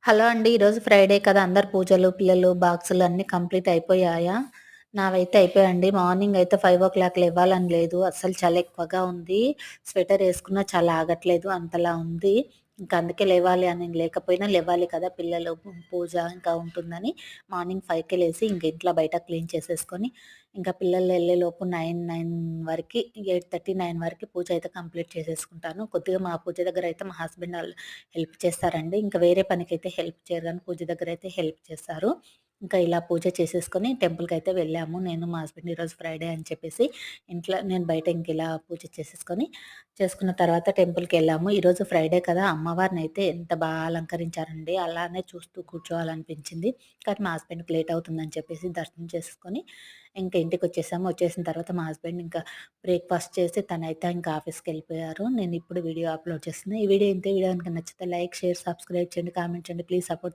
Hello అండి. ఈరోజు Friday కదా! అందరు పూజలు, పిల్లలు బాక్సులు అన్నీ కంప్లీట్ అయిపోయాయా? నావైతే అయిపోయాయండి. మార్నింగ్ అయితే 5:00 లెవ్వాలని లేదు. అస్సలు చలి ఎక్కువగా ఉంది. స్వెటర్ ఏసుకున్నా చలి ఆగట్లేదు. అంతలా ఉంది. ఇంక అందుకే లేవాలి అని లేకపోయినా లేవాలి కదా! పిల్లలు పూజ ఇంకా ఉంటుందని మార్నింగ్ 5కే లేసి ఇంక ఇంట్లో బయట క్లీన్ చేసేసుకొని, ఇంకా పిల్లలు ఎళ్ళేలోపు 9 వరకి 8:30, 9 వరకి పూజ అయితే కంప్లీట్ చేసేసుకుంటాను. కొద్దిగా మా పూజ దగ్గర అయితే మా హస్బెండ్ ఆళ్ళు హెల్ప్ చేస్తారండి. ఇంకా వేరే పనికైతే హెల్ప్ చేయరు గానీ పూజ దగ్గరైతే హెల్ప్ చేస్తారు. ఇంకా ఇలా పూజ చేసేసుకొని టెంపుల్‌కైతే వెళ్ళాము. నేను, మా హస్బెండ్ ఈరోజు ఫ్రైడే అని చెప్పేసి ఇంట్లో నేను బయట ఇంకిలా పూజ చేసేసుకొని, చేసుకున్న తర్వాత టెంపుల్‌కెళ్ళాము. ఈరోజు ఫ్రైడే కదా! అమ్మవారినైతే ఎంత అలంకరించారండి. అలానే చూస్తూ కూర్చోవాలనిపించింది. కానీ మా హస్బెండ్‌కి లేట్ అవుతుందని చెప్పేసి దర్శనం చేసుకొని, ఇంక ఇంటికొచ్చేసాము. వచ్చేసిన తర్వాత మా హస్బెండ్ ఇంకా బ్రేక్‌ఫాస్ట్ చేసి తనైతే ఇంకా ఆఫీస్‌కెళ్ళిపోయారు. నేనిప్పుడు వీడియో అప్‌లోడ్ చేస్తున్నా. ఈ వీడియో ఇంతే. వీడియో గనుక నచ్చితే లైక్, షేర్, సబ్స్క్రైబ్ చేయండి, కామెంట్ చేయండి. Please support